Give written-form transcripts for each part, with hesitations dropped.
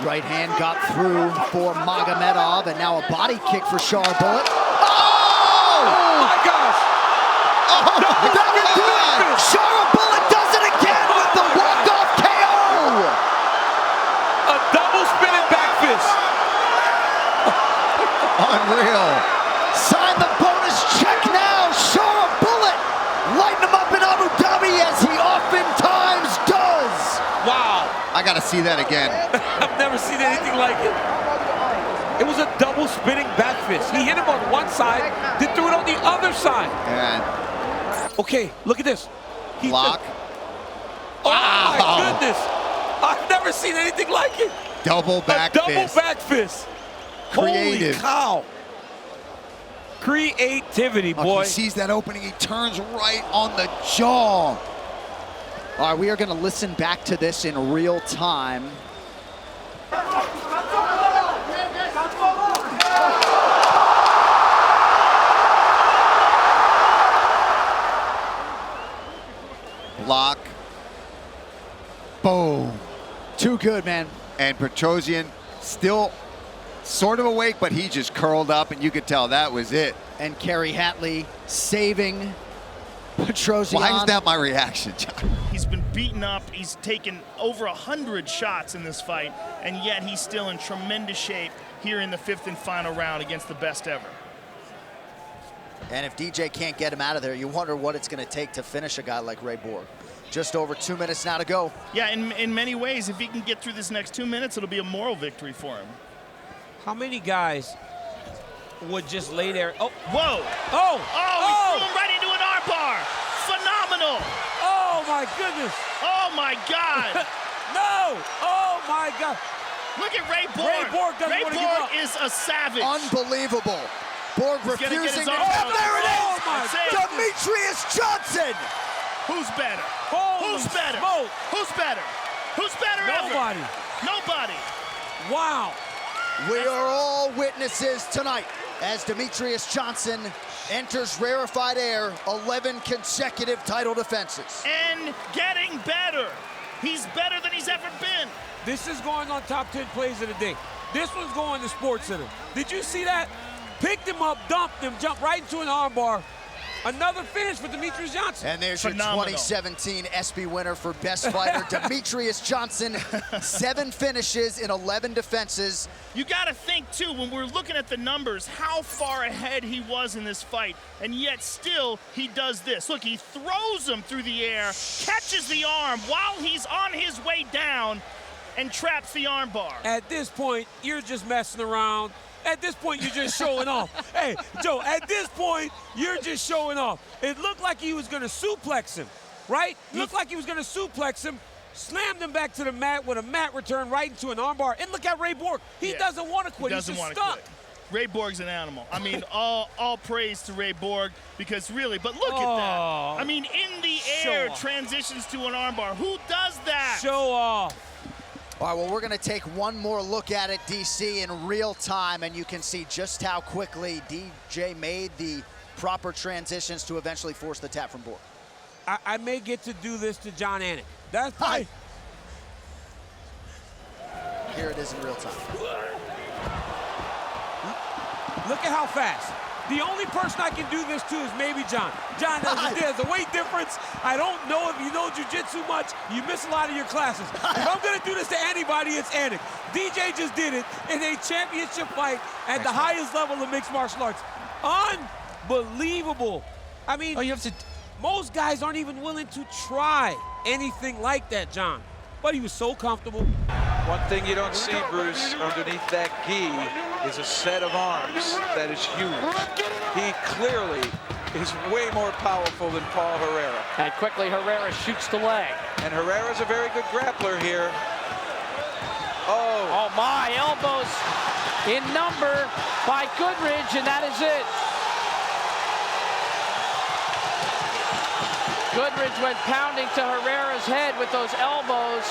Right hand got through for Magomedov, and now a body kick for Bullet. Oh! Oh my gosh! Oh, no, that can do it! Bullet does it again with the walk-off KO! A double spinning back fist. Unreal. Sign the bonus check now. Bullet. Lighten him up in Abu Dhabi as he oftentimes does. Wow. I gotta see that again. I've never seen anything like it. It was a double spinning back fist. He hit him on one side, then threw it on the other side. And okay, look at this. He block. Oh my goodness. I've never seen anything like it. Double back fist. Double back fist. Creative. Holy cow. Creativity, boy. He sees that opening, he turns right on the jaw. All right, we are going to listen back to this in real time. Block. Boom. Too good, man. And Petrosyan still sort of awake, but he just curled up, and you could tell that was it. And Kerry Hatley saving Petrosyan. Why is that my reaction, John? He's been beaten up. He's taken over 100 shots in this fight, and yet he's still in tremendous shape here in the 5th and final round against the best ever. And if DJ can't get him out of there, you wonder what it's going to take to finish a guy like Ray Borg. Just over 2 minutes now to go. Yeah, in many ways, if he can get through this next 2 minutes, it'll be a moral victory for him. How many guys would just lay there? Oh, whoa! Oh! He threw him right into an armbar. Phenomenal! Oh my goodness! Oh my God! No! Oh my God! Look at Ray Borg. Ray Borg doesn't want to give up. is a savage. Unbelievable. Borg refusing. Oh, there it is! Oh my God! Demetrius Johnson! Who's better? Holy Who's better? smoke. Who's better? Who's better Nobody. ever? Nobody. Wow. We are all witnesses tonight as Demetrius Johnson enters rarefied air, 11 consecutive title defenses. And getting better. He's better than he's ever been. This is going on top 10 plays of the day. This one's going to SportsCenter. Did you see that? Picked him up, dumped him, jumped right into an armbar. Another finish for Demetrius Johnson. And there's Phenomenal. your 2017 ESPY winner for Best Fighter, Demetrius Johnson. 7 finishes in 11 defenses. You got to think, too, when we're looking at the numbers, how far ahead he was in this fight, and yet still he does this. Look, he throws him through the air, catches the arm while he's on his way down, and traps the armbar. At this point, you're just messing around. At this point, you're just showing off. Hey, Joe, at this point, you're just showing off. It looked like he was going to suplex him, right? Looked like he was going to suplex him, slammed him back to the mat with a mat return right into an armbar. And look at Ray Borg. He doesn't want to quit. He's just stuck. Quit. Ray Borg's an animal. I mean, all praise to Ray Borg, because really, but look at that. I mean, in the air, transitions to an armbar. Who does that? Show off. All right, well, we're going to take one more look at it, DC, in real time, and you can see just how quickly DJ made the proper transitions to eventually force the tap from Borg. I may get to do this to John Anik. That's fine. Here it is in real time. Look at how fast. The only person I can do this to is maybe John. John, there's a weight difference. I don't know if you know jiu-jitsu much. You miss a lot of your classes. If I'm going to do this to anybody, it's Anik. DJ just did it in a championship fight at the highest level of mixed martial arts. Unbelievable. I mean, most guys aren't even willing to try anything like that, John. But he was so comfortable. One thing you don't see, Bruce, underneath that gi is a set of arms that is huge. He clearly is way more powerful than Paul Herrera. And quickly Herrera shoots the leg. And Herrera's a very good grappler here. Oh my, elbows in number by Goodridge, and that is it. Goodridge went pounding to Herrera's head with those elbows.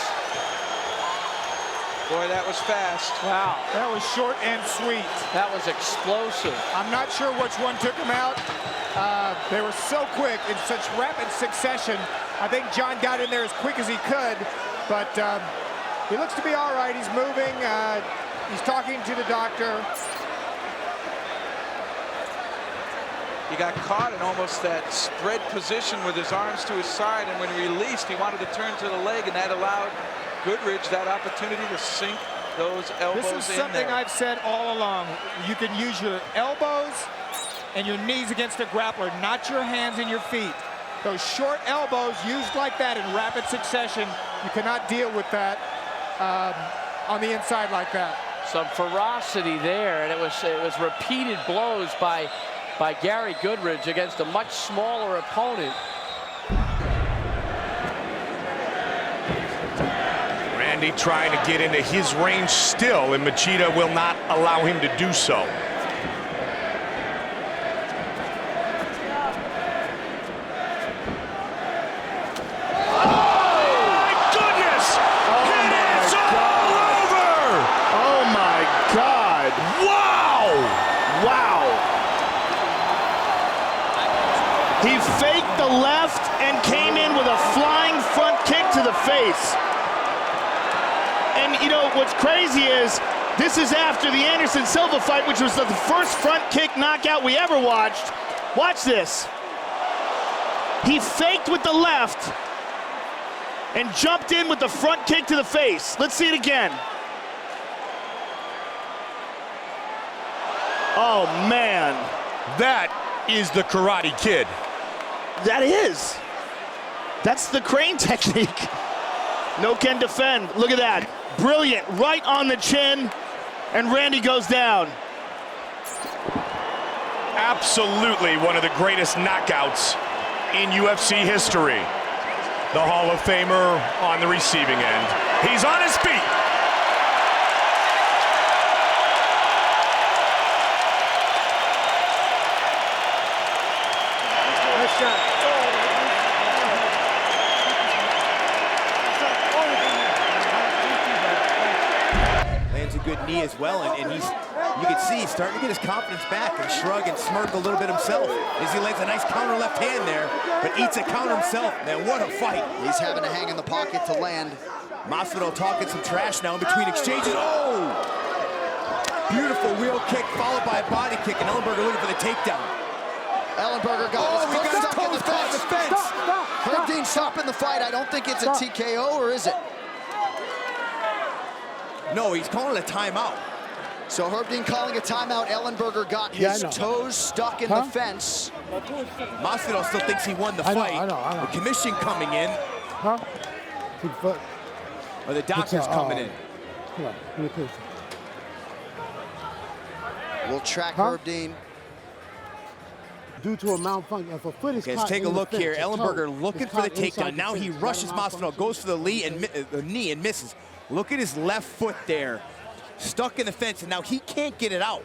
Boy, that was fast. Wow. That was short and sweet. That was explosive. I'm not sure which one took him out. They were so quick in such rapid succession. I think John got in there as quick as he could, but He looks to be all right. He's moving. He's talking to the doctor. He got caught in almost that spread position with his arms to his side, and when released, he wanted to turn to the leg, and that allowed Goodridge that opportunity to sink those elbows in there. This is something I've said all along. You can use your elbows and your knees against a grappler, not your hands and your feet. Those short elbows used like that in rapid succession, you cannot deal with that on the inside like that. Some ferocity there, and it was repeated blows by Gary Goodridge against a much smaller opponent. Randy trying to get into his range still, and Machida will not allow him to do so. He faked the left and came in with a flying front kick to the face. And you know, what's crazy is, this is after the Anderson-Silva fight, which was the first front kick knockout we ever watched. Watch this. He faked with the left and jumped in with the front kick to the face. Let's see it again. Oh, man. That is the Karate Kid. That is. That's the crane technique. No can defend. Look at that. Brilliant. Right on the chin. And Randy goes down. Absolutely one of the greatest knockouts in UFC history. The Hall of Famer on the receiving end. He's on his feet. Lands a good knee as well, and you can see he's starting to get his confidence back and shrug and smirk a little bit himself as he lands a nice counter left hand there, but eats a counter himself. Man, what a fight. He's having to hang in the pocket to land. Masvidal talking some trash now in between exchanges. Oh! Beautiful wheel kick followed by a body kick, and Ellenberger looking for the takedown. Ellenberger got his foot stuck in the fence. Herb Dean stopping the fight. I don't think it's a TKO, or is it? No, he's calling a timeout. So Herb Dean calling a timeout. Ellenberger got his toes stuck in the fence. Masvidal still thinks he won the fight. I know. The commission coming in. Or the doctor's coming in. We'll track Herb Dean. Due to a malfunction, if a foot is let's take a look here. Ellenberger looking for the takedown. Now he rushes Masvidal, goes for the knee and misses. Look at his left foot there, stuck in the fence, and now he can't get it out.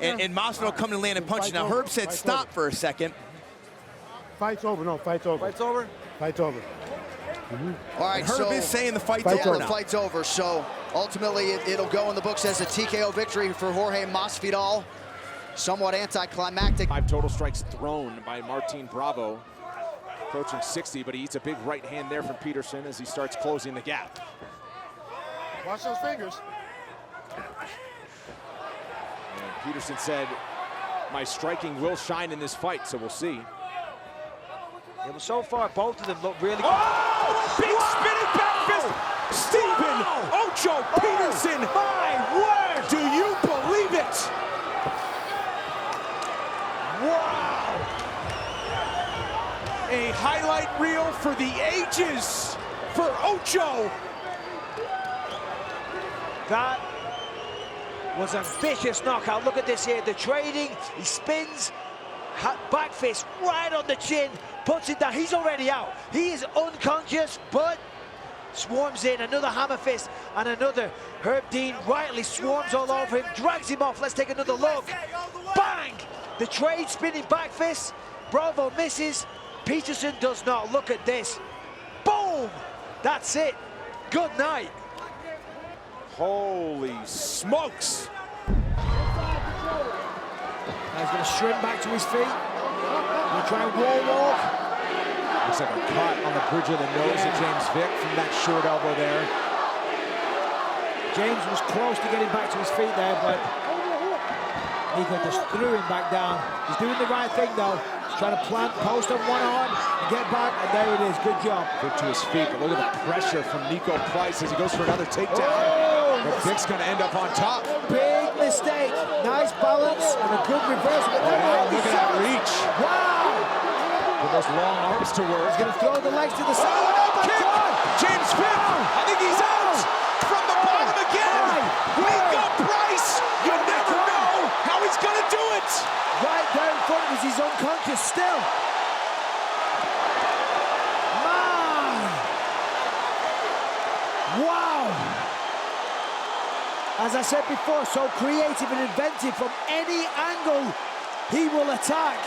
And Masvidal coming and landing punches. Now Herb said stop for a second. Fight's over. No, fight's over. Fight's over? Fight's over. All right, Herb is saying the fight's over now. The fight's over, so ultimately it'll go in the books as a TKO victory for Jorge Masvidal. Somewhat anticlimactic. 5 total strikes thrown by Martin Bravo. Approaching 60, but he eats a big right hand there from Peterson as he starts closing the gap. Watch those fingers. And Peterson said, my striking will shine in this fight, so we'll see. Yeah, well, so far, both of them look really good. Oh! Big spinning back fist! Stephen Ocho Peterson! My word! Do you believe it? Wow! A highlight reel for the ages for Ocho. That was a vicious knockout. Look at this here, the trading, he spins, back fist right on the chin, puts it down. He's already out. He is unconscious, but swarms in, another hammer fist, and another. Herb Dean rightly swarms all over him, drags him off. Let's take another look. Bang! The trade spinning back fist. Bravo misses. Peterson does not. Look at this. Boom! That's it. Good night. Holy smokes! He's going to shrimp back to his feet. He'll try and wall walk. Looks like a cut on the bridge of the nose of James Vick from that short elbow there. James was close to getting back to his feet there, but Nico just threw him back down. He's doing the right thing, though. He's trying to plant, post on one arm, and get back, and there it is. Good job. Vick to his feet, but look at the pressure from Nico Price as he goes for another takedown. But Vick's going to end up on top. Big mistake. Nice balance and a good reversal. Wow, look at that reach. Wow! With those long arms to work. He's going to throw the legs to the side. Oh, my God! James Vick, I think he's out from the bottom again. Nico Price, you never know how he's going to do it. Right there in front of us, he's unconscious still. Man! Wow! As I said before, so creative and inventive from any angle he will attack.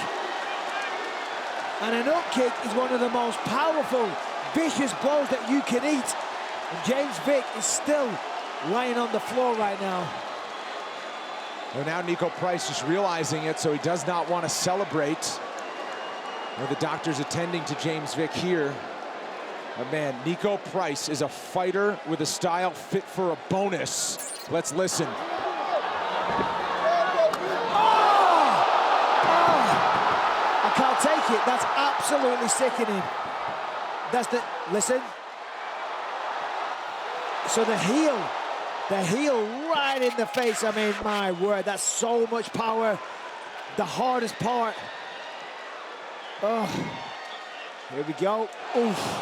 And an up kick is one of the most powerful, vicious blows that you can eat. And James Vick is still lying on the floor right now. Well, now Nico Price just realizing it, so he does not want to celebrate. Well, the doctor's attending to James Vick here. But man, Nico Price is a fighter with a style fit for a bonus. Let's listen. I can't take it. That's absolutely sickening. That's the, listen. So the heel right in the face. I mean, my word, that's so much power. The hardest part. Oh, here we go. Oof.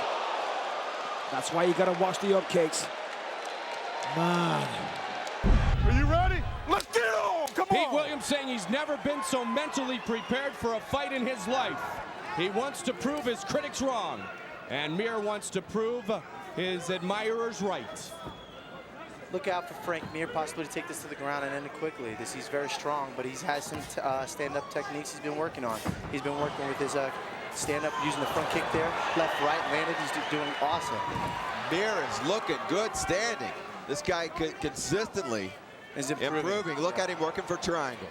That's why you gotta watch the up kicks. Man. Are you ready? Let's get on! Come on! Pete Williams saying he's never been so mentally prepared for a fight in his life. He wants to prove his critics wrong, and Mir wants to prove his admirers right. Look out for Frank Mir, possibly to take this to the ground and end it quickly. He's very strong, but he's had some stand-up techniques he's been working on. He's been working with his stand-up, using the front kick there, left, right, landed. He's doing awesome. Mir is looking good standing. This guy consistently is improving. Look at him working for triangle.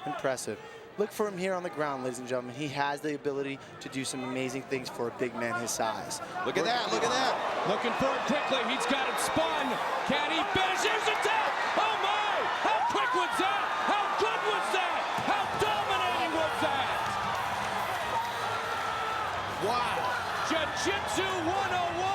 Impressive. Look for him here on the ground, ladies and gentlemen. He has the ability to do some amazing things for a big man his size. Look at that, look at that. Looking for it quickly, he's got it spun. Can he finish? Here's the tap! Oh my! How quick was that? How good was that? How dominating was that? Wow. Jiu-Jitsu 101.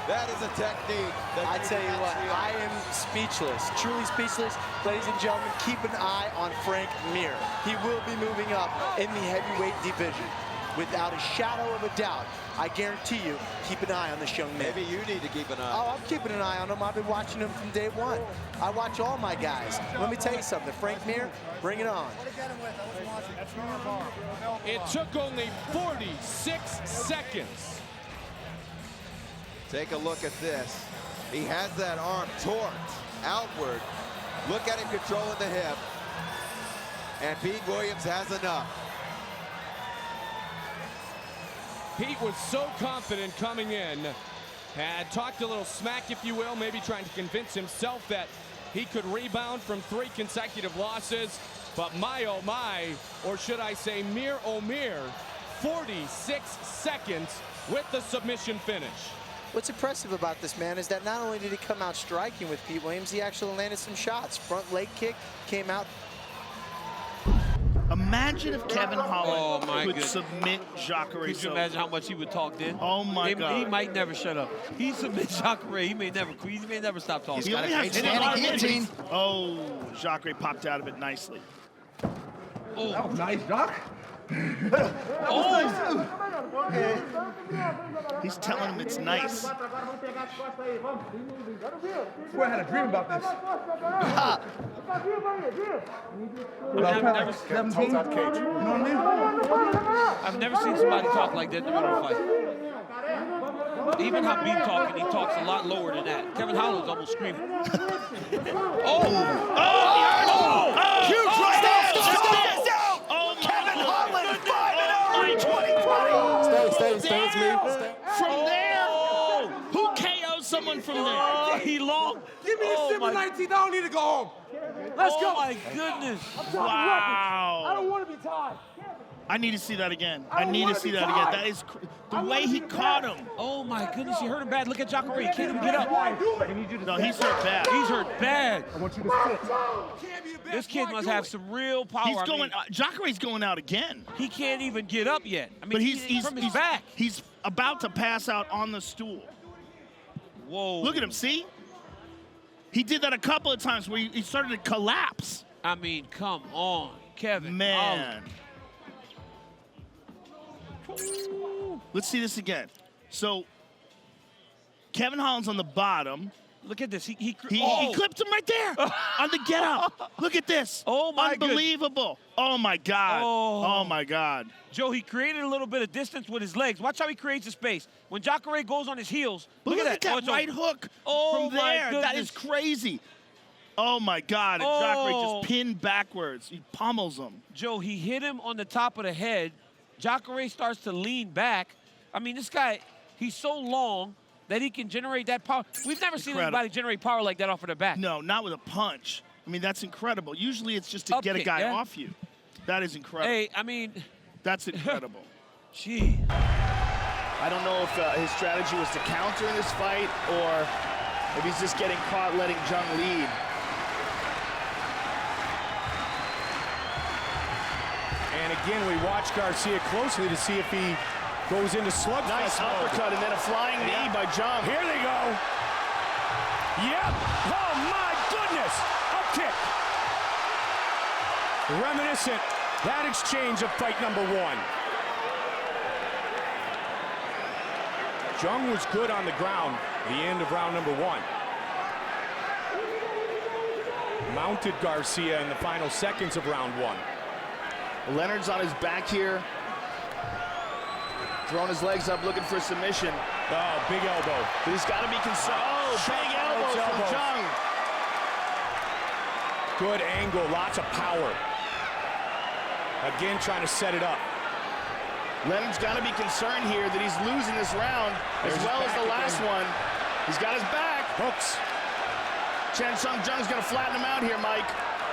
That is a technique. I tell you what, I am speechless, truly speechless. Ladies and gentlemen, keep an eye on Frank Mir. He will be moving up in the heavyweight division. Without a shadow of a doubt, I guarantee you, keep an eye on this young man. Maybe you need to keep an eye. Oh, I'm keeping an eye on him. I've been watching him from day one. I watch all my guys. Let me tell you something, Frank Mir, bring it on. It took only 46 seconds. Take a look at this. He has that arm torqued outward. Look at him controlling the hip. And Pete Williams has enough. Pete was so confident coming in, had talked a little smack, if you will, maybe trying to convince himself that he could rebound from 3 consecutive losses. But my, oh my, or should I say Mir, oh Mir, 46 seconds with the submission finish. What's impressive about this man is that not only did he come out striking with Pete Williams, he actually landed some shots. Front leg kick came out. Imagine if Kevin Holland could submit Jacare. Could you imagine how much he would talk then? Oh my God! He might never shut up. He submits Jacare. He may never stop talking. He's got a great standing guillotine. Oh, Jacare popped out of it nicely. Oh, that was nice, Doc. Oh! He's telling him it's nice. I had a dream about this. I've never seen somebody talk like that in the middle of a fight. Even how Beat talking, he talks a lot lower than that. Kevin Holland's almost screaming. Huge right there! From there, who KO'd someone from there? He long. Give me a 7-19. I don't need to go home. Let's go. Oh my goodness! Wow! I don't want to be tied. I need to see that again. I need to see that again. That is the way he caught him. Oh my goodness, he hurt him bad. Look at Jacare. He can't even get up. No, he's hurt bad. He's hurt bad. I want you to sit. This kid must have some real power. He's going. Jacare's going out again. He can't even get up yet. I mean, But he's from his back. He's about to pass out on the stool. Whoa! Look at him. See? He did that a couple of times where he started to collapse. I mean, come on, Kevin. Man. Let's see this again. So, Kevin Holland's on the bottom. Look at this. He clipped him right there on the get up. Look at this. Oh, my Unbelievable. Oh, my God. Oh, my God. Joe, he created a little bit of distance with his legs. Watch how he creates a space. When Jacare goes on his heels, look at that. Right hook Oh, from there. my That is crazy. Oh, my God. And Jacare just pinned backwards. He pummels him. Joe, he hit him on the top of the head. Jacare starts to lean back. I mean, this guy, he's so long that he can generate that power. We've never seen anybody generate power like that off of the back. No, not with a punch. I mean, that's incredible. Usually it's just to get a guy off you. That is incredible. Hey, I mean. That's incredible. Gee. I don't know if his strategy was to counter in this fight or if he's just getting caught letting Jung lead. And again, we watch Garcia closely to see if he goes into slugfest. Nice uppercut and then a flying knee by Jung. Here they go. Yep. Oh my goodness. Up kick. Reminiscent. That exchange of fight number one. Jung was good on the ground at the end of round number one. Mounted Garcia in the final seconds of round one. Leonard's on his back here. Throwing his legs up, looking for a submission. Oh, big elbow. But he's got to be concerned. Oh, big elbow from Jung. Good angle, lots of power. Again, trying to set it up. Leonard's got to be concerned here that he's losing this round as well as the last one. He's got his back. Hooks. Chan Sung Jung's going to flatten him out here, Mike.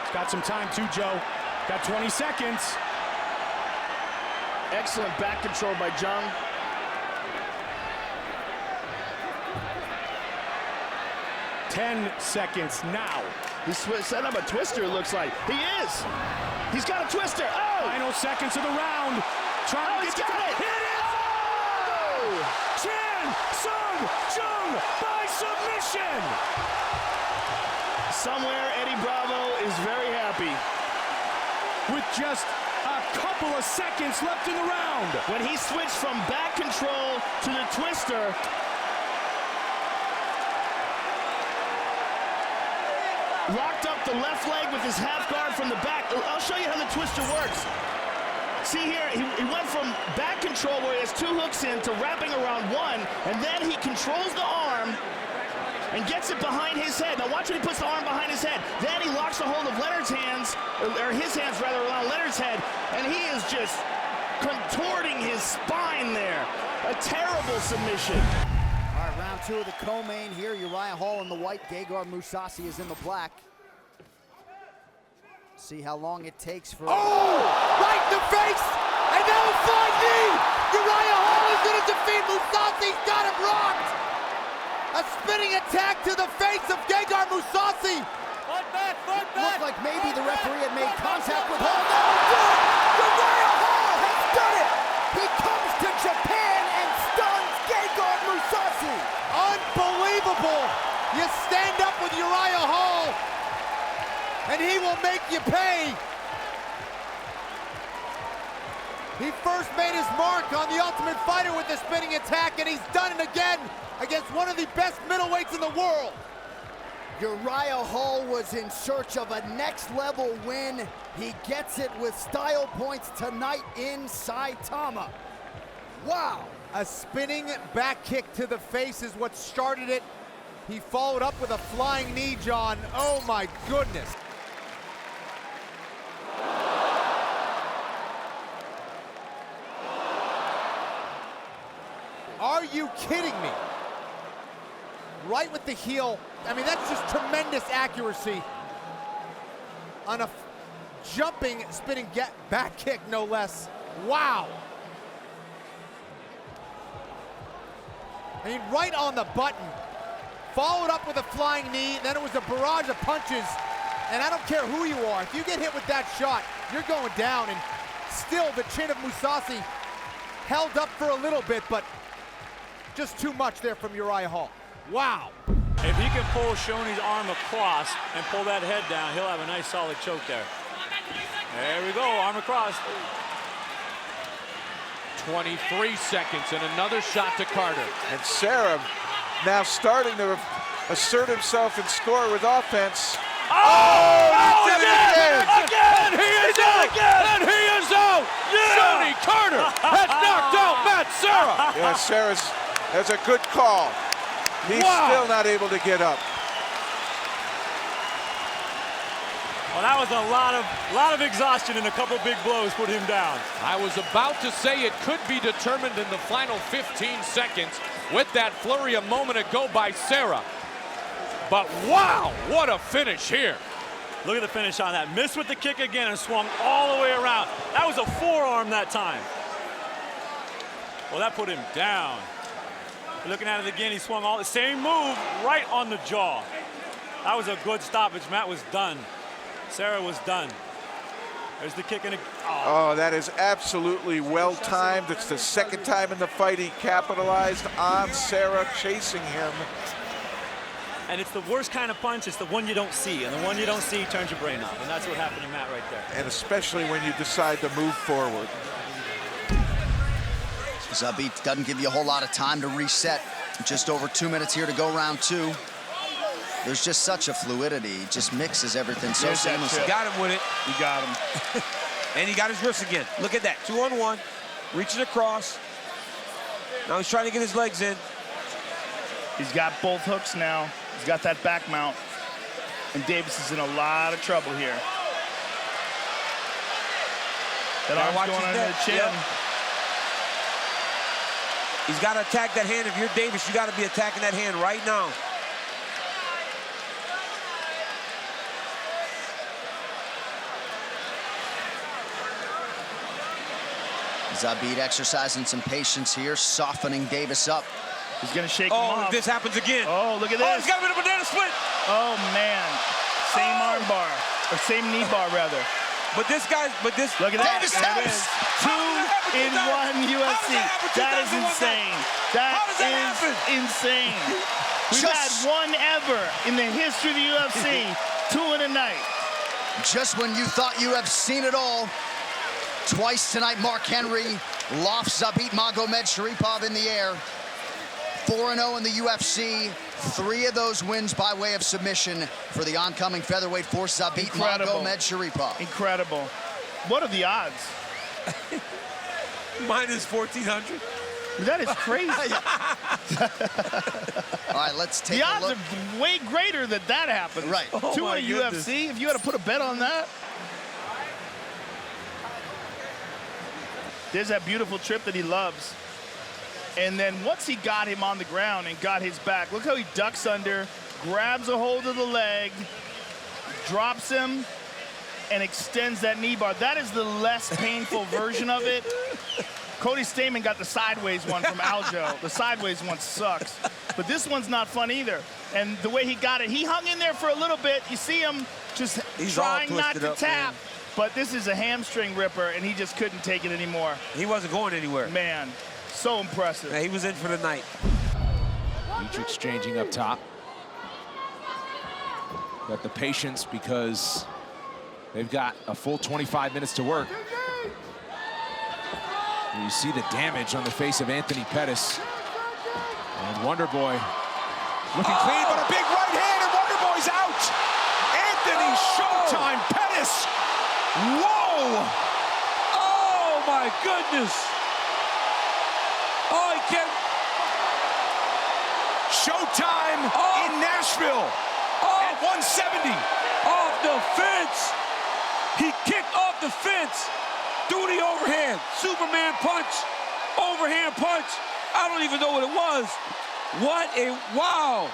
He's got some time too, Joe. Got 20 seconds. Excellent back control by Jung. Ten seconds now. He's set up a twister, it looks like. He is. He's got a twister. Oh! Final seconds of the round. Trying to get it. Hit it! Oh! Chan Sung Jung by submission. Somewhere Eddie Bravo is very happy. With just a couple of seconds left in the round. When he switched from back control to the twister, locked up the left leg with his half guard from the back. I'll show you how the twister works. See here, he went from back control where he has two hooks in to wrapping around one, and then he controls the arm and gets it behind his head. Now watch when he puts the arm behind his head. Then he locks a hold of Leonard's hands, or his hands rather, around Leonard's head, and he is just contorting his spine there. A terrible submission. All right, round two of the co-main here. Uriah Hall in the white, Gegard Mousasi is in the black. See how long it takes for... Oh! Right in the face! And now a flying knee! Uriah Hall is going to defeat Mousasi. He's got him rocked! A spinning attack to the face of Gegard Mousasi. Looked like maybe the referee had made contact with Hall. Uriah Hall has done it! He comes to Japan and stuns Gegard Mousasi. Unbelievable! You stand up with Uriah Hall, and he will make you pay. He first made his mark on the Ultimate Fighter with the spinning attack, and he's done it again against one of the best middleweights in the world. Uriah Hall was in search of a next-level win. He gets it with style points tonight in Saitama. Wow. A spinning back kick to the face is what started it. He followed up with a flying knee, John. Oh, my goodness. Are you kidding me? Right with the heel. I mean, that's just tremendous accuracy on a jumping, spinning back kick, no less. Wow. I mean, right on the button. Followed up with a flying knee, and then it was a barrage of punches. And I don't care who you are, if you get hit with that shot, you're going down. And still, the chin of Mousasi held up for a little bit, but just too much there from Uriah Hall. Wow. If he can pull Shoney's arm across and pull that head down, he'll have a nice solid choke there. There we go, arm across. 23 seconds and another shot to Carter. And Serra now starting to assert himself and score with offense. Oh, he did it again! And he is out! And he is out! Shoney Carter has knocked out Matt Serra! Yeah, that's a good call. He's still not able to get up. Well, that was a lot of exhaustion and a couple big blows put him down. I was about to say it could be determined in the final 15 seconds with that flurry a moment ago by Serra. But wow, what a finish here. Look at the finish on that. Missed with the kick again and swung all the way around. That was a forearm that time. Well, that put him down. Looking at it again, he swung all the same move right on the jaw. That was a good stoppage. Matt was done. Serra was done. There's the kick and Oh, that is absolutely well timed. It's the second time in the fight he capitalized on Serra, chasing him. And it's the worst kind of punch. It's the one you don't see. And the one you don't see turns your brain off. And that's what happened to Matt right there. And especially when you decide to move forward. Zabit doesn't give you a whole lot of time to reset. Just over 2 minutes here to go round two. There's just such a fluidity. He just mixes everything so seamlessly. You got him with it. You got him. And he got his wrist again. Look at that, 2-on-1. Reaches across. Now he's trying to get his legs in. He's got both hooks now. He's got that back mount. And Davis is in a lot of trouble here. That arm's going under the chin. Yep. He's got to attack that hand. If you're Davis, you got to be attacking that hand right now. Zabit exercising some patience here, softening Davis up. He's going to shake him off. This happens again. Oh, look at this. Oh, he's got him in a banana split. Oh, man. Same arm bar, or same knee bar, rather. But this guy's, look at that. Davis There it is. 2 in 1 UFC. That is insane. That is insane. We've had one ever in the history of the UFC, 2 in a night. Just when you thought you have seen it all, twice tonight, Mark Henry lofts Zabit Magomedsharipov in the air. 4-0 in the UFC. 3 of those wins by way of submission for the oncoming featherweight force, Zabit Magomedsharipov. Incredible. What are the odds? Minus 1,400. That is crazy. All right, let's take the a odds look. are way greater that that happens. Right. 2 in a UFC. If you had to put a bet on that. There's that beautiful trip that he loves. And then once he got him on the ground and got his back, look how he ducks under, grabs a hold of the leg, drops him, and extends that knee bar. That is the less painful version of it. Cody Stamen got the sideways one from Aljo. The sideways one sucks. But this one's not fun either. And the way he got it, he hung in there for a little bit. You see him just trying not to tap. Man. But this is a hamstring ripper, and he just couldn't take it anymore. He wasn't going anywhere. Man, so impressive. Yeah, he was in for the night. Each exchanging up top. Got the patience because they've got a full 25 minutes to work. You see the damage on the face of Anthony Pettis. And Wonder Boy looking clean, but a big right hand, and Wonder Boy's out. Anthony Showtime Pettis. Whoa! Oh my goodness! Oh, he can't. Showtime in Nashville at 170. Off the fence. He kicked off the fence. Through the overhand. Superman punch. Overhand punch. I don't even know what it was. What a wow.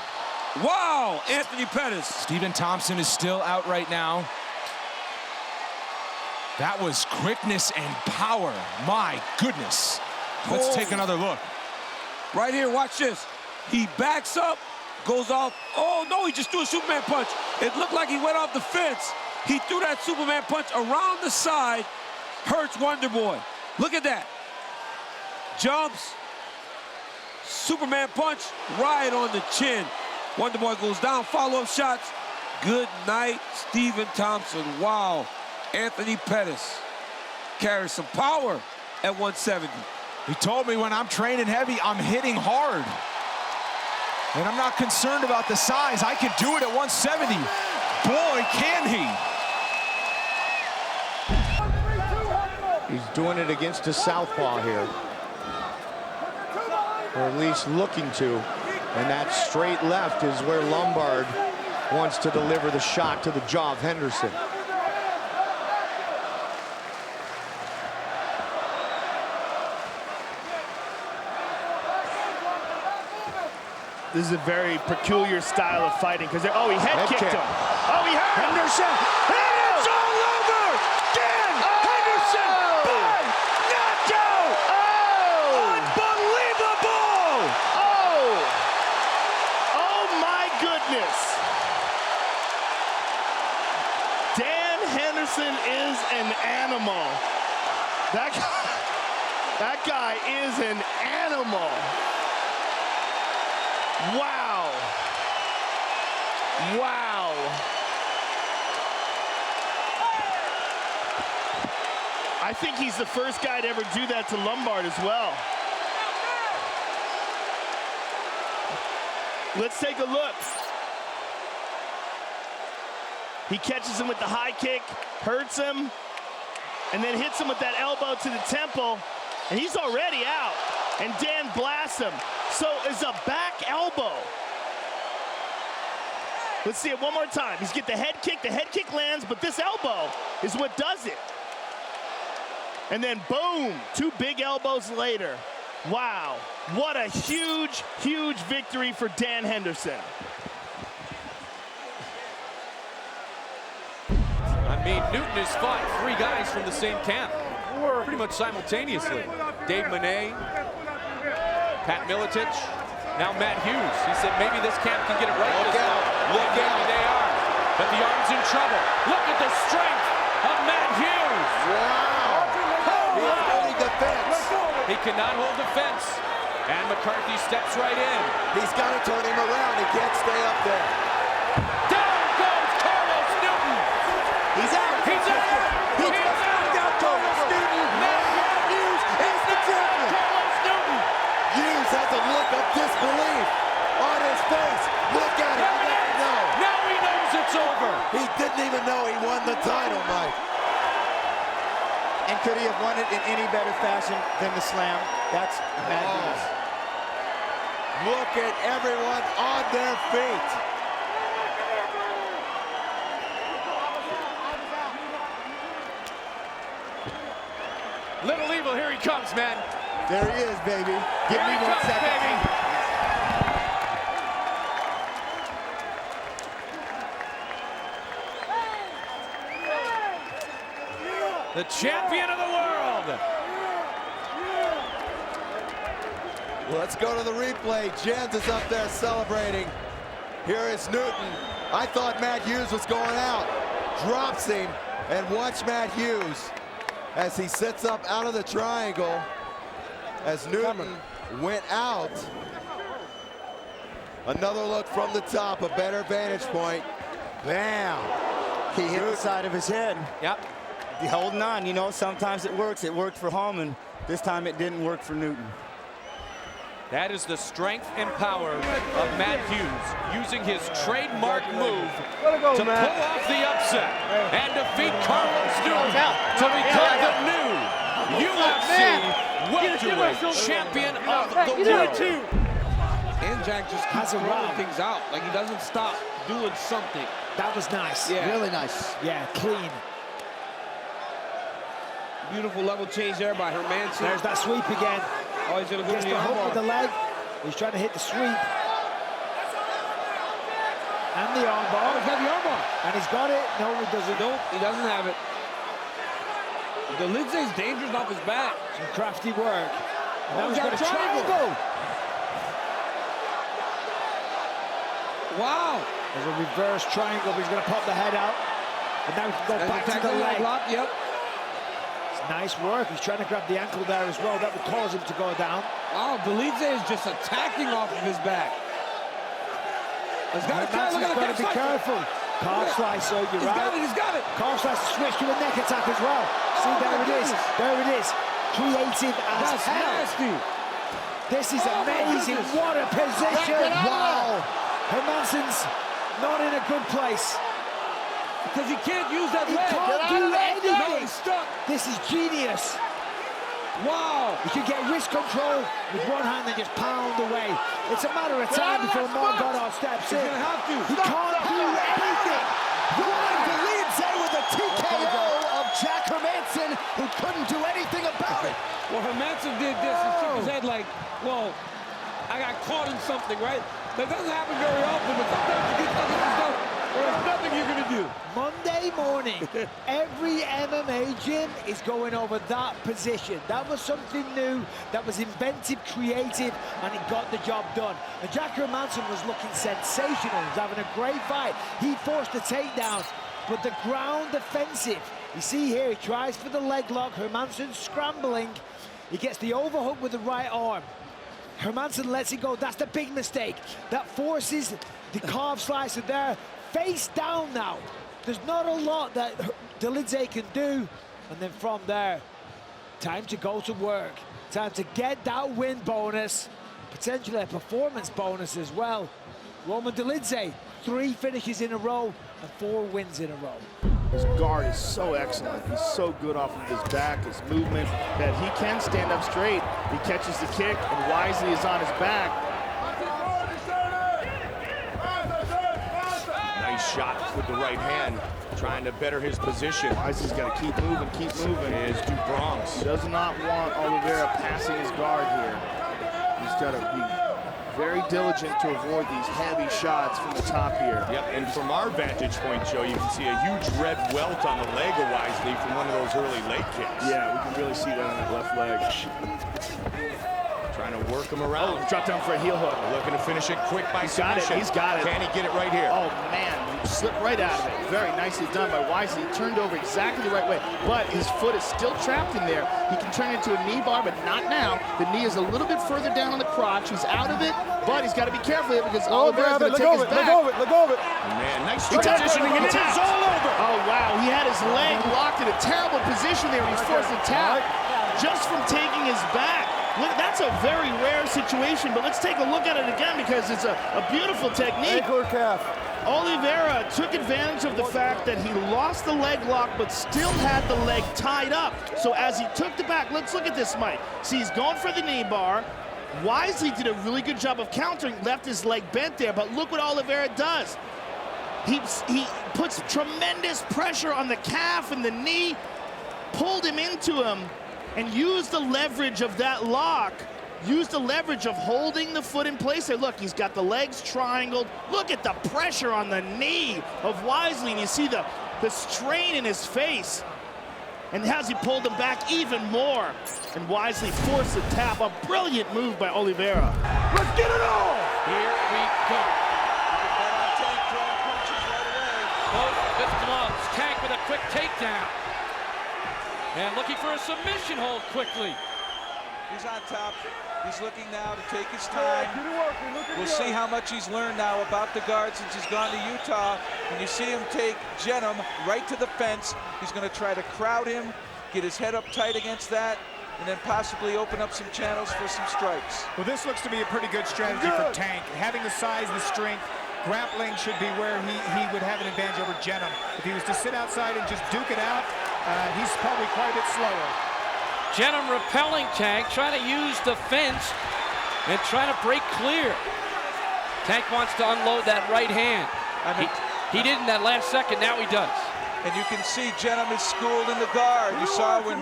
Wow, Anthony Pettis. Stephen Thompson is still out right now. That was quickness and power. My goodness. Let's take another look. Right here, watch this. He backs up, goes off. Oh, no, he just threw a Superman punch. It looked like he went off the fence. He threw that Superman punch around the side. Hurts Wonder Boy. Look at that. Jumps. Superman punch right on the chin. Wonder Boy goes down, follow-up shots. Good night, Stephen Thompson. Wow. Anthony Pettis carries some power at 170. He told me when I'm training heavy, I'm hitting hard. And I'm not concerned about the size. I can do it at 170. Boy, can he. He's doing it against a southpaw here. Or at least looking to. And that straight left is where Lombard wants to deliver the shot to the jaw of Henderson. This is a very peculiar style of fighting because oh, he head kicked him. Oh, he hurt Henderson. And it's all over. Dan Henderson by knockout. Oh, unbelievable. Oh my goodness. Dan Henderson is an animal. That guy is an animal. Wow. Wow. I think he's the first guy to ever do that to Lombard as well. Let's take a look. He catches him with the high kick, hurts him, and then hits him with that elbow to the temple, and he's already out. And Dan blasts him. So it's a back elbow. Let's see it one more time. He's get the head kick lands, but this elbow is what does it. And then boom, 2 big elbows later. Wow, what a huge, huge victory for Dan Henderson. I mean, Newton has fought 3 guys from the same camp, pretty much simultaneously. Dave Monet, Pat Miletich, now Matt Hughes. He said maybe this camp can get it right this time. Look out. Maybe they are. But the arm's in trouble. Look at the strength of Matt Hughes. Wow. He's holding defense. He cannot hold defense. And McCarthy steps right in. He's got to turn him around. He can't stay up there. Down goes Carlos Newton. He's out. He's out. He's out. Down Carlos Newton. Matt Hughes is the champion. Carlos Newton. Hughes has a look of disbelief on his face. Look at him. He doesn't know. Now he knows it's over. He didn't even know he won the title, Mike. And could he have won it in any better fashion than the slam? That's Matt Hughes. Look at everyone on their feet. Little Evil, here he comes, man. There he is, baby. Give me 1 second. Baby. The champion of the world. Let's go to the replay. Jens is up there celebrating. Here is Newton. I thought Matt Hughes was going out. Drops him, and watch Matt Hughes as he sits up out of the triangle as Newton went out. Another look from the top, a better vantage point. Bam! He hit the side of his head. Yep. He's holding on. You know, sometimes it works. It worked for Holland. This time it didn't work for Newton. That is the strength and power of Matt Hughes, using his trademark move to pull off the upset and defeat Carlos Newton to become the new UFC welterweight champion of the world. And Jack just keeps rolling things out. Like he doesn't stop doing something. That was nice. Yeah. Really nice. Yeah, clean. Beautiful level change there by Hermansson. There's that sweep again. Oh, he's gonna go to Gets the the hook with the armbar. leg. He's trying to hit the sweep. And the armbar. Oh, he's got the armbar. And he's got it. No, he doesn't. Nope, he doesn't have it. Dolidze's dangerous off his back. Some crafty work. Now he's got got a triangle. triangle. Wow. There's a reverse triangle. He's going to pop the head out. And now he can go back to the leg. Lock. Yep. It's nice work. He's trying to grab the ankle there as well. That would cause him to go down. Wow, Dolidze is just attacking off of his back. He's got to be careful. Calf slicer, you're right. He's got it. Calf slicer switch to a neck attack as well. See, there it is. There it is. Creative as hell. Nasty. This is amazing. What a position. Wow. Hermansson's not in a good place. Because he can't use that leg. He can't do anything. No, he's stuck. This is genius. Wow. You can get wrist control with one hand and just pound away. It's a matter of time before Magomedov steps in. He's going to have to. He can't do anything. Dolidze with a TKO of Jack Hermansson, who couldn't do anything about it. Well, Hermansson did this and shook his head like, well, I got caught in something, right? That doesn't happen very often, but sometimes you get stuck in stuff where there's nothing you're going to do. Monday morning, every MMA gym is going over that position. That was something new, that was inventive, creative, and it got the job done. And Jack Hermansson was looking sensational. He was having a great fight. He forced the takedown, but the ground offensive. You see here, he tries for the leg lock. Hermansson scrambling. He gets the overhook with the right arm. Hermansson lets it go. That's the big mistake. That forces the calf slicer there. Face down now. There's not a lot that Dolidze can do. And then from there, time to go to work. Time to get that win bonus. Potentially a performance bonus as well. Roman Dolidze, 3 finishes in a row and 4 wins in a row. His guard is so excellent. He's so good off of his back, his movement, that he can stand up straight. He catches the kick, and Wisely is on his back. Nice shot with the right hand, trying to better his position. Wisely's got to keep moving, keep moving. Is Bronx. He does not want Oliveira passing his guard here. He's got to be very diligent to avoid these heavy shots from the top here. Yep, and from our vantage point, Joe, you can see a huge red welt on the leg of Wisely from one of those early leg kicks. Yeah, we can really see that on that left leg. Trying to work him around. Oh, drop down for a heel hook. Looking to finish it quick by He's got it, submission. he's got it. Can he get it right here? Oh, man, he slipped right out of it. Very nicely done by Wisely. He turned over exactly the right way, but his foot is still trapped in there. He can turn it into a knee bar, but not now. The knee is a little bit further down on the crotch. He's out of it, but he's got to be careful here because Oliveira's going to take his back. Let go of it. Man, nice transitioning, and it's all over. Oh, wow, he had his leg locked in a terrible position there when he's forced to tap just from taking his back. Look, that's a very rare situation, but let's take a look at it again because it's a beautiful technique. Ankle or calf. Oliveira took advantage of the fact that he lost the leg lock but still had the leg tied up. So as he took the back, let's look at this, Mike. See, he's going for the knee bar. Wisely did a really good job of countering, left his leg bent there, but look what Oliveira does. He puts tremendous pressure on the calf and the knee, pulled him into him, and used the leverage of that lock, used the leverage of holding the foot in place there. Look, he's got the legs triangled. Look at the pressure on the knee of Wisely, and you see the strain in his face. And as he pulled him back even more, and Wisely forced the tap. A brilliant move by Oliveira. Let's get it on! Here we go. Both with gloves. Tank with a quick takedown. And looking for a submission hold quickly. He's on top. He's looking now to take his time. We'll see how much he's learned now about the guard since he's gone to Utah. And you see him take Jennum right to the fence. He's going to try to crowd him, get his head up tight against that, and then possibly open up some channels for some strikes. Well, this looks to be a pretty good strategy for Tank. Having the size, the strength, grappling should be where he would have an advantage over Jennum. If he was to sit outside and just duke it out, he's probably quite a bit slower. Jennum repelling Tank, trying to use the fence and trying to break clear. Tank wants to unload that right hand. He did in that last second, now he does. And you can see Jennum is schooled in the guard. You saw when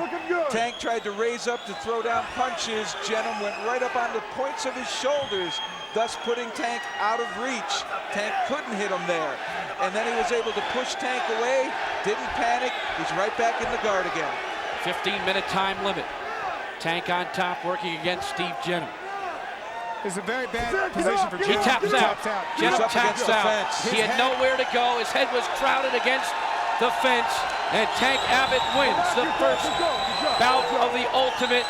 Tank tried to raise up to throw down punches, Jennum went right up on the points of his shoulders, thus putting Tank out of reach. Tank couldn't hit him there. And then he was able to push Tank away, didn't panic, he's right back in the guard again. 15-minute time limit. Tank on top, working against Steve Jennum. It's a very bad position for Jennum. He taps out. Jennum taps out. He had nowhere to go. His head was crowded against the fence, and Tank Abbott wins the first bout of the ultimate.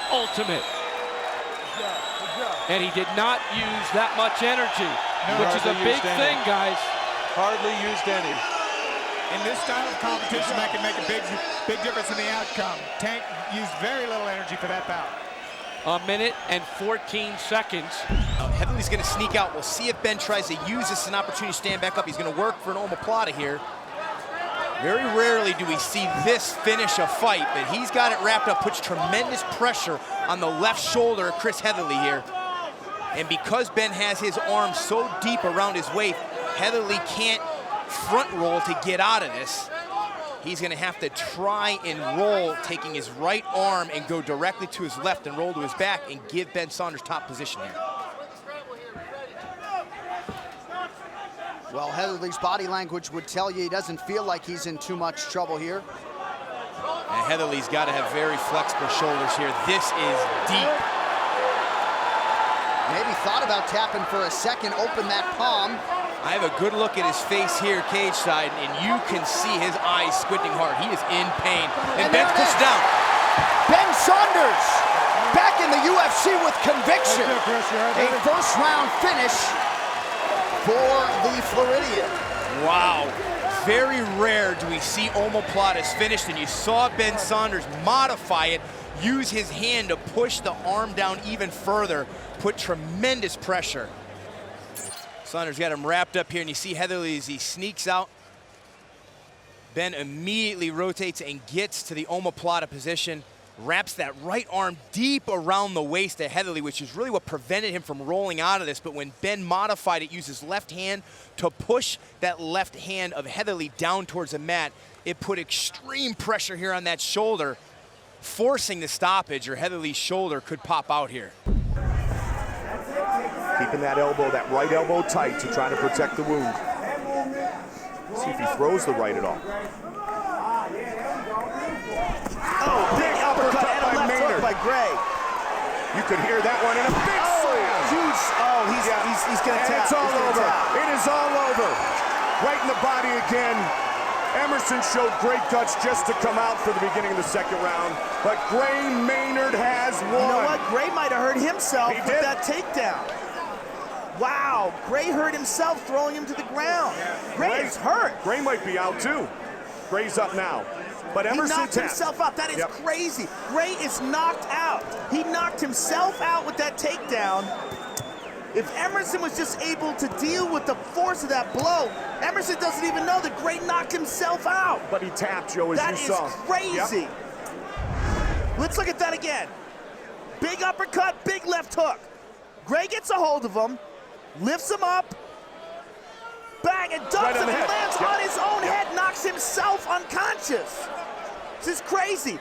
And he did not use that much energy, which is a big thing, guys. Hardly used any. In this style of competition, that can make a big difference in the outcome. Tank used very little energy for that bout. 1 minute and 14 seconds. Heatherly's going to sneak out. We'll see if Ben tries to use this as an opportunity to stand back up. He's going to work for an omoplata here. Very rarely do we see this finish a fight, but he's got it wrapped up, puts tremendous pressure on the left shoulder of Chris Heatherly here. And because Ben has his arm so deep around his waist, Heatherly can't front roll to get out of this. He's gonna have to try and roll, taking his right arm and go directly to his left and roll to his back and give Ben Saunders top position here. Well, Heatherly's body language would tell you he doesn't feel like he's in too much trouble here. And Heatherly's got to have very flexible shoulders here. This is deep. Maybe thought about tapping for a second, open that palm. I have a good look at his face here, cage side, and you can see his eyes squinting hard. He is in pain. And Ben's pushed down. Ben Saunders back in the UFC with conviction. A first-round finish for the Floridian. Wow. Very rare do we see omoplatas finished, and you saw Ben Saunders modify it, use his hand to push the arm down even further, put tremendous pressure. Saunders got him wrapped up here, and you see Heatherly as he sneaks out. Ben immediately rotates and gets to the omoplata position, wraps that right arm deep around the waist of Heatherly, which is really what prevented him from rolling out of this. But when Ben modified it, used his left hand to push that left hand of Heatherly down towards the mat, it put extreme pressure here on that shoulder, forcing the stoppage, or Heatherly's shoulder could pop out here. Keeping that elbow, that right elbow tight to try to protect the wound. See if he throws the right at all. Oh, big uppercut and a left hook by Gray. You could hear that one in a big slam. Huge. Oh, he's going to tap. It's all over. It is all over. Right in the body again. Emerson showed great guts just to come out for the beginning of the second round, but Gray Maynard has won. You know what? Gray might have hurt himself with that takedown. Wow, Gray hurt himself throwing him to the ground. Gray is hurt. Gray might be out too. Gray's up now. But Emerson knocked himself out. That is crazy. Gray is knocked out. He knocked himself out with that takedown. If Emerson was just able to deal with the force of that blow, Emerson doesn't even know that Gray knocked himself out. But he tapped, Joe, as you saw. That is crazy. Yep. Let's look at that again. Big uppercut, big left hook. Gray gets a hold of him, lifts him up, bang, and dumps him, and lands on his own head, knocks himself unconscious. This is crazy.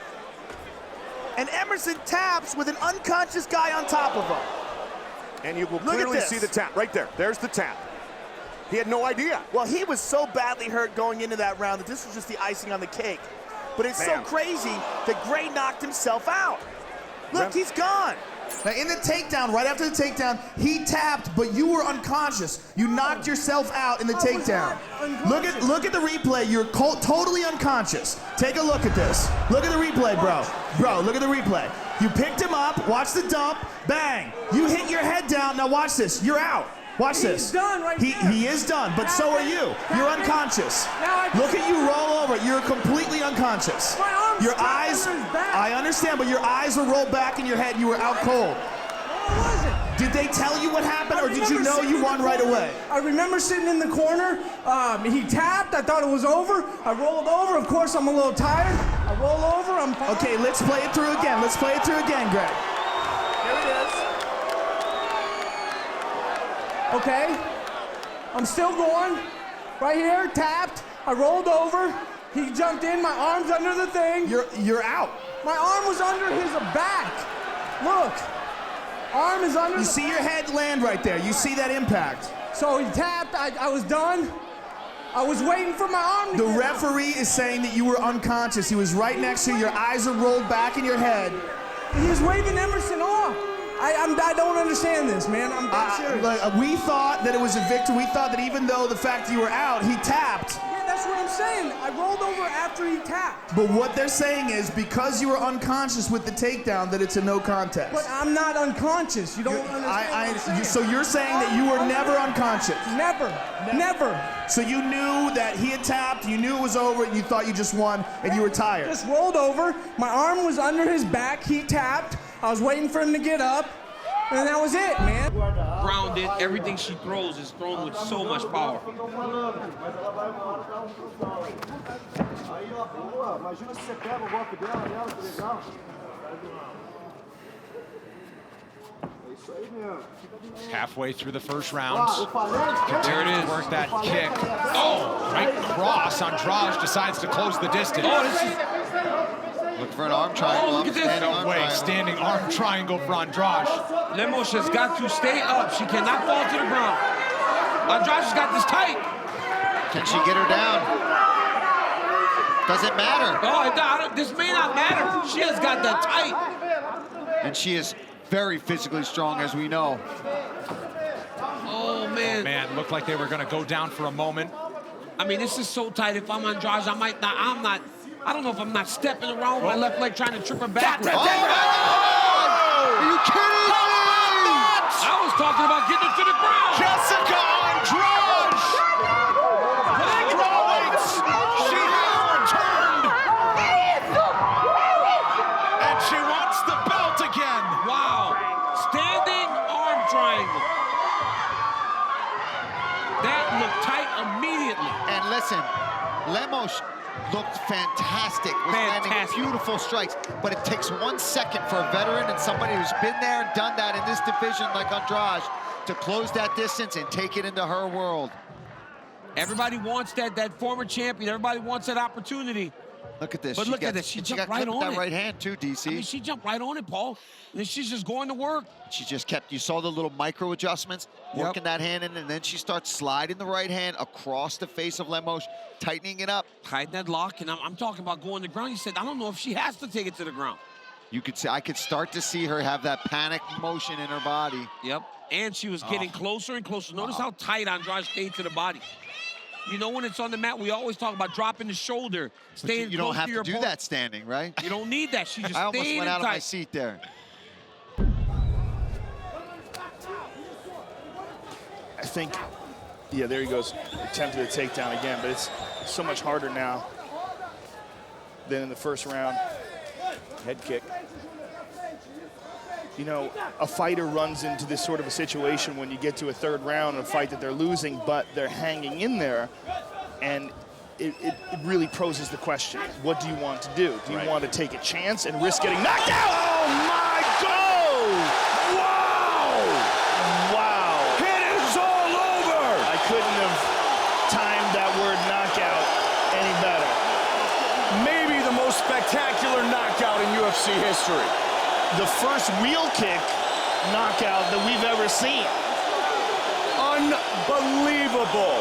And Emerson taps with an unconscious guy on top of him. And you will clearly see the tap right there. There's the tap. He had no idea. Well, he was so badly hurt going into that round that this was just the icing on the cake. But it's so crazy that Gray knocked himself out. Look, he's gone. Now in the takedown, right after the takedown, he tapped, but you were unconscious. You knocked yourself out in the takedown. Look at the replay. You're totally unconscious. Take a look at this. Look at the replay, bro. Bro, look at the replay. You picked him up, watch the dump, bang. You hit your head down, now watch this. You're out. Watch this. He's done right there. He is done, but so are you. You're unconscious. Look at you roll over. You're completely unconscious. Your eyes, I understand, but your eyes were rolled back in your head. You were out cold. Did they tell you what happened, or did you know you won right away? I remember sitting in the corner. He tapped. I thought it was over. I rolled over. Of course, I'm a little tired. I roll over. I'm fine. Okay, let's play it through again. Let's play it through again, Greg. Here it is. Okay. I'm still going. Right here, tapped. I rolled over. He jumped in. My arm's under the thing. You're out. My arm was under his back. Look. Arm is under. You see your head land right there. You see that impact. So he tapped. I was done. I was waiting for my arm to The referee is saying that you were unconscious. He was right next to you. Your eyes are rolled back in your head. He was waving Emerson off. I don't understand this, man. I'm dead serious. We thought that it was a victory. We thought that even though the fact you were out, he tapped. Yeah, that's what I'm saying. I rolled over after he tapped. But what they're saying is because you were unconscious with the takedown that it's a no contest. But I'm not unconscious. You don't understand what I'm saying. So you're saying that you were never unconscious? Never. So you knew that he had tapped, you knew it was over, and you thought you just won, and you were tired? Just rolled over. My arm was under his back. He tapped. I was waiting for him to get up. And that was it, man. Grounded, everything she throws is thrown with so much power. Halfway through the first round. There it is. Work that kick. Oh, right cross. Andrade decides to close the distance. Oh, this is... Look for an arm triangle. Oh, look at this. No way, standing arm triangle for Andrade. Lemos has got to stay up. She cannot fall to the ground. Andrade's got this tight. Can she get her down? Doesn't matter. Oh, this may not matter. She has got that tight. And she is very physically strong, as we know. Oh, man. Man, looked like they were going to go down for a moment. I mean, this is so tight. If I'm Andrade, I don't know if I'm not stepping around with my left leg trying to trip her backwards. Oh, my God! Are you kidding me? I was talking about getting her to the ground. Jessica Andrade! Waits. She has returned. And she wants the belt again. Wow. Standing arm triangle. That looked tight immediately. And listen, Lemos looked fantastic. Was landing beautiful strikes, but it takes 1 second for a veteran and somebody who's been there and done that in this division like Andrade to close that distance and take it into her world. Everybody wants that former champion. Everybody wants that opportunity. Look at this. But look at this. She jumped right on it. That right hand too, DC. I mean, she jumped right on it, Paul. And she's just going to work. She just kept, you saw the little micro adjustments, working that hand in, and then she starts sliding the right hand across the face of Lemos, tightening it up. Hiding that lock, and I'm talking about going to the ground. He said, I don't know if she has to take it to the ground. You could see, I could start to see her have that panic motion in her body. Yep, and she was getting closer and closer. Notice how tight Andrade stayed to the body. You know, when it's on the mat, we always talk about dropping the shoulder, staying you don't have to do that standing, right? You don't need that. She just I almost stayed went out tight. of my seat there. I think, yeah, there he goes, attempted a takedown again, but it's so much harder now than in the first round. Head kick. You know, a fighter runs into this sort of a situation when you get to a third round in a fight that they're losing, but they're hanging in there, and it really poses the question, what do you want to do? Do you want to take a chance and risk getting knocked out? Oh my God! Wow! Wow! It is all over! I couldn't have timed that word knockout any better. Maybe the most spectacular knockout in UFC history. The first wheel kick knockout that we've ever seen. Unbelievable.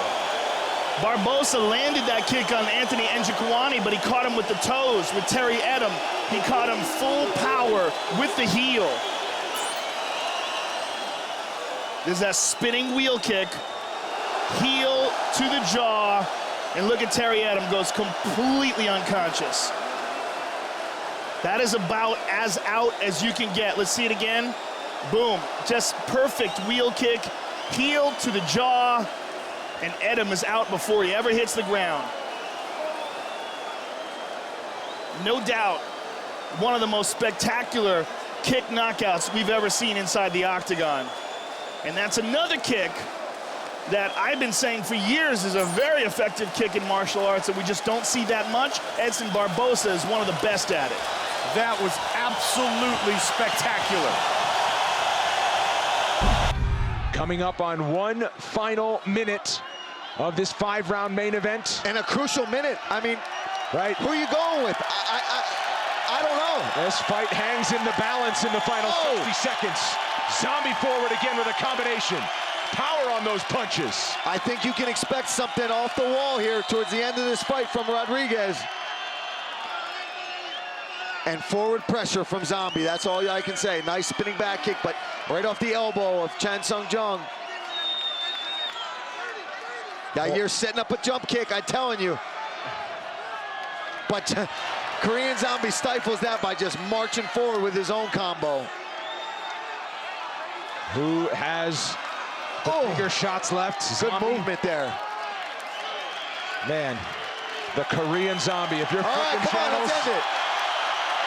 Barbosa landed that kick on Anthony Njokuani, but he caught him with the toes. With Terry Edom, he caught him full power with the heel. There's that spinning wheel kick, heel to the jaw, and look at Terry Edom, goes completely unconscious. That is about as out as you can get. Let's see it again. Boom, just perfect wheel kick, heel to the jaw, and Edom is out before he ever hits the ground. No doubt, one of the most spectacular kick knockouts we've ever seen inside the octagon. And that's another kick that I've been saying for years is a very effective kick in martial arts, and we just don't see that much. Edson Barbosa is one of the best at it. That was absolutely spectacular. Coming up on one final minute of this 5-round main event. And a crucial minute. I mean, right? Who are you going with? I don't know. This fight hangs in the balance in the final 60 seconds. Zombie forward again with a combination. power on those punches. I think you can expect something off the wall here towards the end of this fight from Rodriguez. And forward pressure from Zombie. That's all I can say. Nice spinning back kick, but right off the elbow of Chan Sung Jung. Yair setting up a jump kick, I'm telling you. But Korean Zombie stifles that by just marching forward with his own combo. Who has the bigger shots left? Good Zombie. movement there. Man, the Korean Zombie. If you're flipping channels. Let's end it.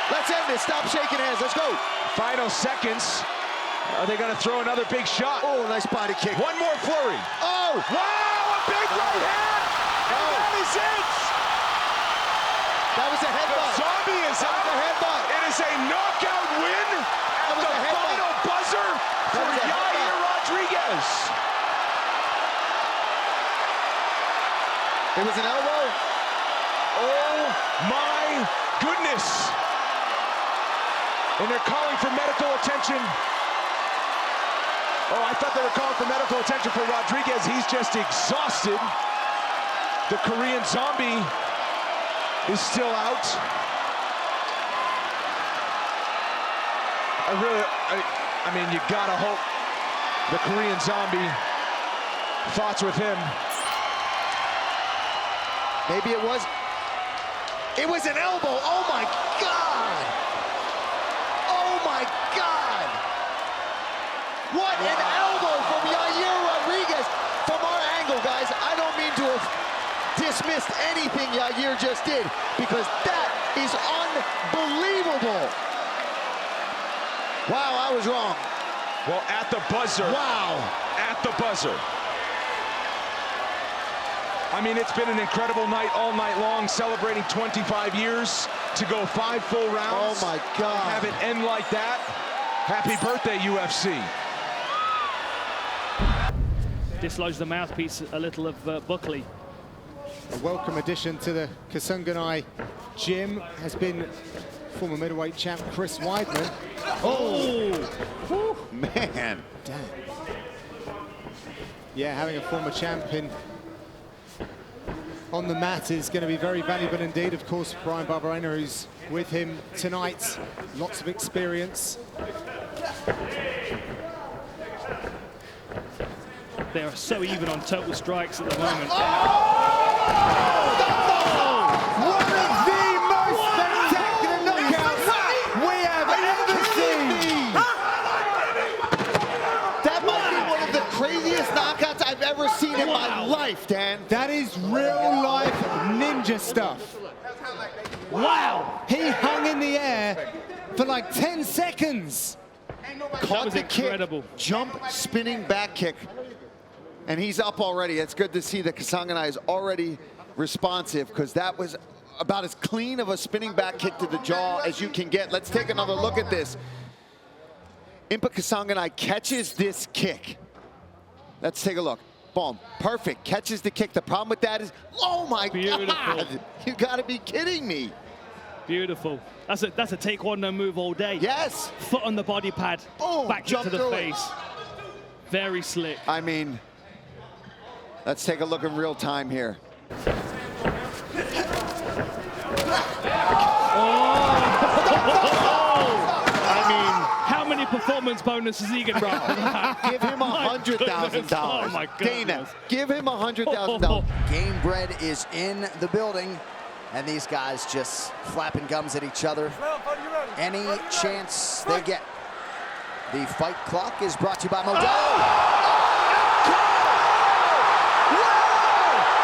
Let's end it. Stop shaking hands. Let's go. Final seconds. Are they going to throw another big shot? Oh, nice body kick. One more flurry. Oh! Wow, a big right hand! And that is it! That was a headbutt. The Zombie is out. A headbutt. It is a knockout win at the final buzzer for Yair Rodriguez. It was an elbow. Oh my goodness. And they're calling for medical attention. Oh, I thought they were calling for medical attention for Rodriguez. He's just exhausted. The Korean Zombie is still out. I mean, you gotta hope the Korean Zombie thoughts with him. Maybe it was an elbow. Oh my God. Oh my God. What an elbow from Yair Rodriguez. From our angle, guys, I don't mean to have dismissed anything Yair just did, because that is unbelievable. Wow, I was wrong. Well, at the buzzer. Wow. At the buzzer. I mean, it's been an incredible night all night long, celebrating 25 years to go 5 full rounds. Oh my God. Have it end like that. Happy birthday, UFC. Dislodge the mouthpiece a little of Buckley. A welcome addition to the Kasunganai gym has been former middleweight champ Chris Weidman. Oh! Man. Damn. Yeah, having a former champion on the mat is going to be very valuable indeed. Of course, Brian Barberena, who's with him tonight. Lots of experience. They are so even on total strikes at the moment. One of the most spectacular knockouts we have ever seen. That might be one of the craziest knockouts I've ever seen in my life, Dan. That is real-life ninja stuff. Wow! He hung in the air for like 10 seconds. Caught the incredible kick, jump, spinning back kick. And he's up already. It's good to see that Kasunganai is already responsive, because that was about as clean of a spinning back kick to the jaw as you can get. Let's take another look at this. Impa Kasunganai catches this kick. Let's take a look. Boom, perfect, catches the kick. The problem with that is, oh my God, you gotta be kidding me. Beautiful. That's a taekwondo move all day. Yes. Foot on the body pad, back into the face. Very slick. I mean, let's take a look in real time here. I mean, how many performance bonuses he can drop? Give him $100,000. Oh my God. Dana, give him $100,000. Game Bread is in the building, and these guys just flapping gums at each other any chance they get. The fight clock is brought to you by Modelo.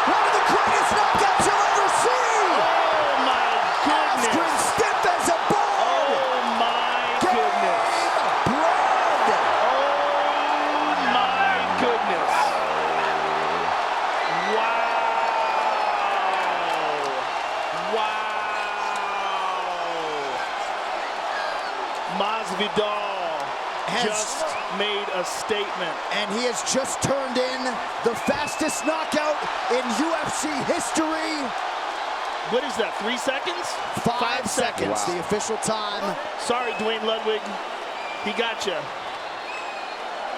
One of the greatest knockouts you'll ever see! Oh my goodness! Askren stiff as a board! Oh my goodness! Bread! Oh my goodness! Wow! Wow! Masvidal just made a statement. And he has just turned in the fastest knockout in UFC history. What is that, 3 seconds? 5 seconds, wow. The official time. Sorry, Dwayne Ludwig, he got you.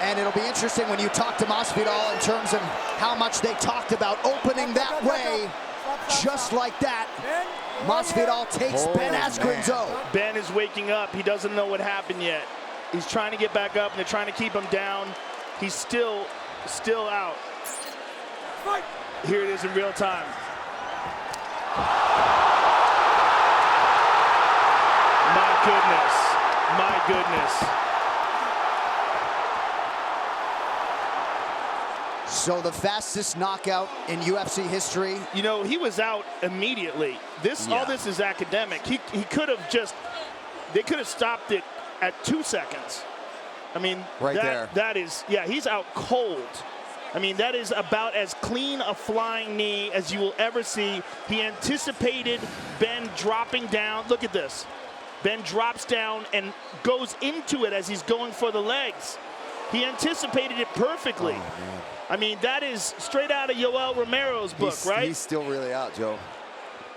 And it'll be interesting when you talk to Masvidal in terms of how much they talked about opening that way, just like that. Masvidal takes Ben Askren's O. Ben is waking up. He doesn't know what happened yet. He's trying to get back up, and they're trying to keep him down. He's still out. Here it is in real time. My goodness. My goodness. So the fastest knockout in UFC history. You know, he was out immediately. All this is academic. He could have they could have stopped it at 2 seconds. I mean, that is, he's out cold. I mean, that is about as clean a flying knee as you will ever see. He anticipated Ben dropping down. Look at this. Ben drops down and goes into it as he's going for the legs. He anticipated it perfectly. Oh, I mean, that is straight out of Yoel Romero's book, right? He's still really out, Joe.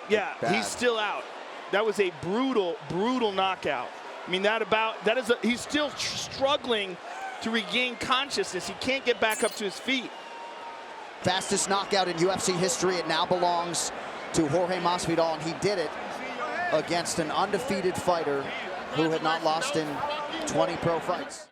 Yeah, he's still out. That was a brutal, brutal knockout. I mean, he's still struggling to regain consciousness. He can't get back up to his feet. Fastest knockout in UFC history. It now belongs to Jorge Masvidal, and he did it against an undefeated fighter who had not lost in 20 pro fights.